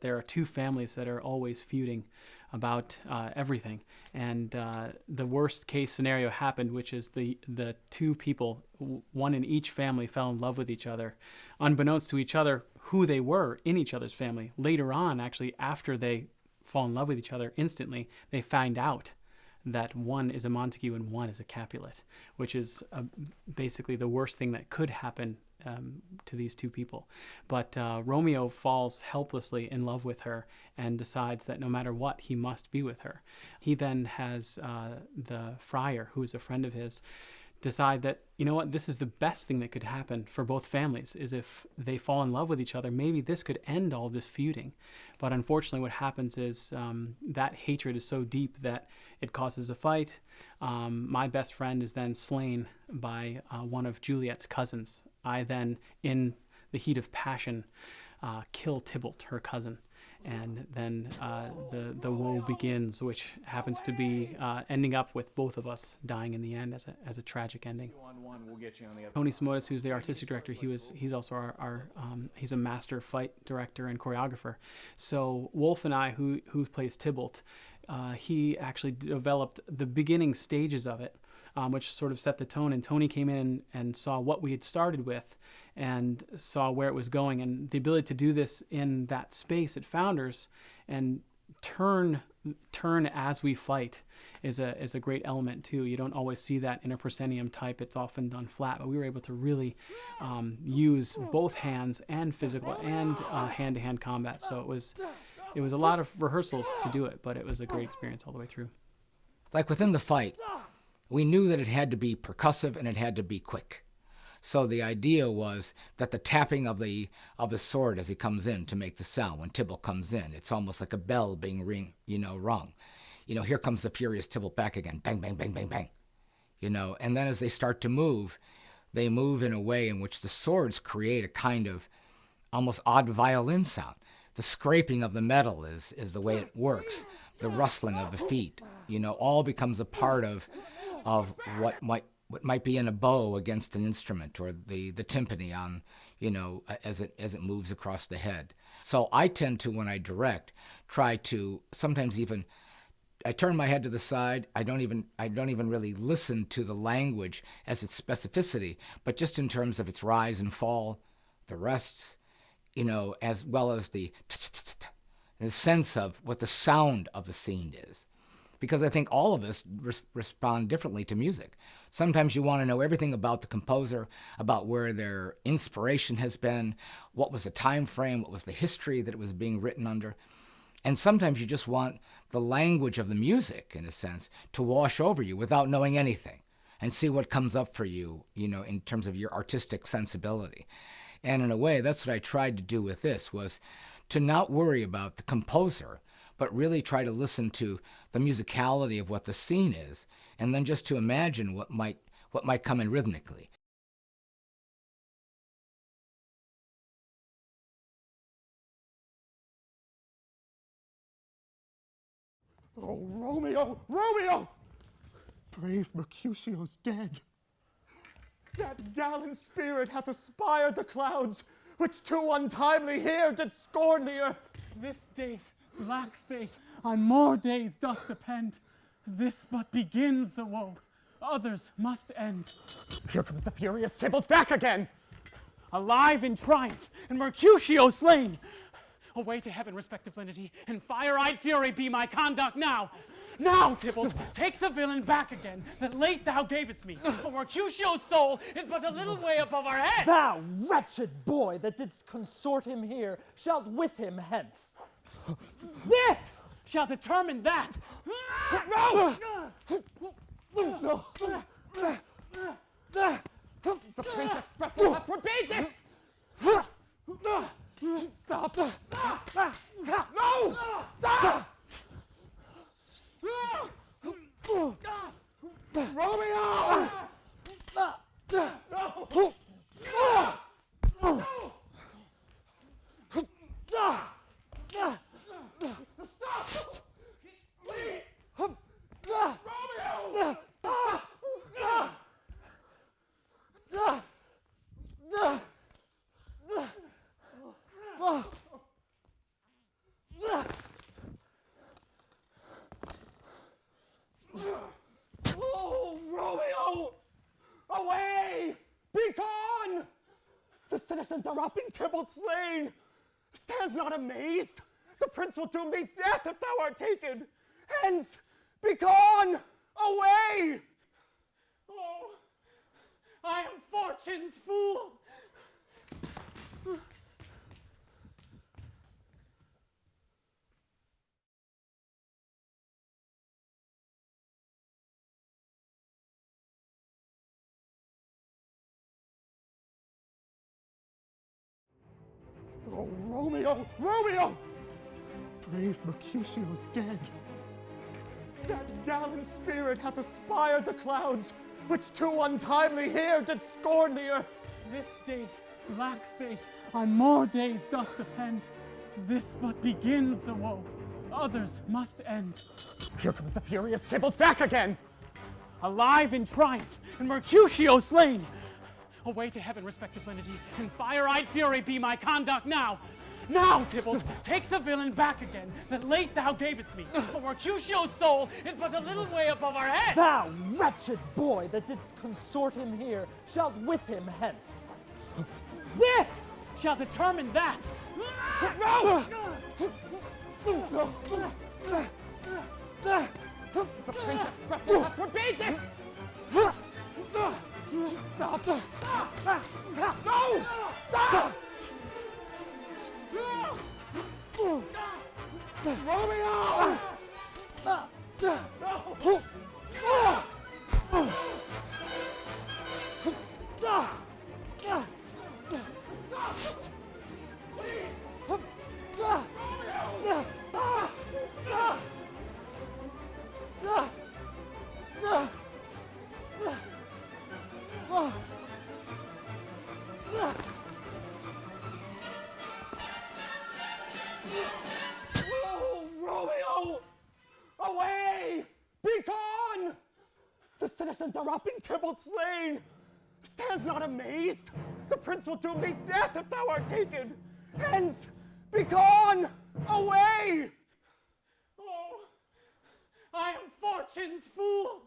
there are two families that are always feuding about everything. And the worst case scenario happened, which is the two people, one in each family, fell in love with each other, unbeknownst to each other who they were in each other's family. Later on, actually, after they fall in love with each other instantly, they find out that one is a Montague and one is a Capulet, which is basically the worst thing that could happen to these two people. But Romeo falls helplessly in love with her and decides that no matter what, he must be with her. He then has the friar, who is a friend of his, decide that, you know what, this is the best thing that could happen for both families, is if they fall in love with each other. Maybe this could end all this feuding. But unfortunately what happens is that hatred is so deep that it causes a fight. My best friend is then slain by one of Juliet's cousins. I then, in the heat of passion, kill Tybalt, her cousin. And then the woe begins, which happens to be ending up with both of us dying in the end as a tragic ending. Tony Simotis, who's the artistic director, he's also our he's a master fight director and choreographer. So Wolf and I, who plays Tybalt, he actually developed the beginning stages of it, which sort of set the tone. And Tony came in and saw what we had started with and saw where it was going. And the ability to do this in that space at Founders and turn as we fight is a great element too. You don't always see that in a proscenium type. It's often done flat, but we were able to really use both hands and physical and hand-to-hand combat. So it was a lot of rehearsals to do it, but it was a great experience all the way through. Like within the fight, we knew that it had to be percussive and it had to be quick. So the idea was that the tapping of the sword as he comes in to make the sound, when Tybalt comes in, it's almost like a bell being rung. Here comes the furious Tybalt back again, bang, bang, bang, bang, bang. And then as they start to move, they move in a way in which the swords create a kind of almost odd violin sound. The scraping of the metal is the way it works. The rustling of the feet, all becomes a part of what might be in a bow against an instrument, or the timpani on, as it moves across the head. So I tend to, when I direct, try to sometimes even, I turn my head to the side. I don't even really listen to the language as its specificity, but just in terms of its rise and fall, the rests, as well as the sense of what the sound of the scene is. Because I think all of us respond differently to music. Sometimes you want to know everything about the composer, about where their inspiration has been, what was the time frame, what was the history that it was being written under. And sometimes you just want the language of the music, in a sense, to wash over you without knowing anything and see what comes up for you, in terms of your artistic sensibility. And in a way, that's what I tried to do with this, was to not worry about the composer, but really try to listen to the musicality of what the scene is, and then just to imagine what might come in rhythmically. Oh, Romeo! Romeo! Brave Mercutio's dead. That gallant spirit hath aspired the clouds, which too untimely here did scorn the earth. This day's black fate on more days doth depend. This but begins the woe, others must end. Here comes the furious Tybalt back again. Alive in triumph, and Mercutio slain. Away to heaven, respective lenity, and fire-eyed fury be my conduct now. Now, Tybalt, take the villain back again, that late thou gavest me, for Mercutio's soul is but a little way above our heads. Thou wretched boy that didst consort him here, shalt with him hence. This shall determine that. No! No! The Prince expressly hath forbade this! Stop! No! Stop! Romeo! No! Stop! Please! Romeo! The citizens are up in Tybalt slain. Stand not amazed. The prince will doom thee death if thou art taken. Hence, be gone, away. Oh, I am fortune's fool. Oh, Romeo, Romeo! Brave Mercutio's dead. That gallant spirit hath aspired the clouds, which too untimely here did scorn the earth. This day's black fate on more days doth depend. This but begins the woe, others must end. Here comes the furious Tybalt back again. Alive in triumph, and Mercutio slain. Away to heaven, respective lenity, and fire-eyed fury be my conduct now. Now, Tybalt, take the villain back again that late thou gavest me, for Mercutio's soul is but a little way above our heads. Thou wretched boy that didst consort him here, shalt with him hence. This shall determine that. No! The prince expressly hath forbade this! Stop! No! Stop! Romeo! Oh, Romeo! Away! Be gone! The citizens are up in Tybalt slain. Stand not amazed. The prince will doom thee death if thou art taken. Hence, be gone! Away! Oh, I am fortune's fool.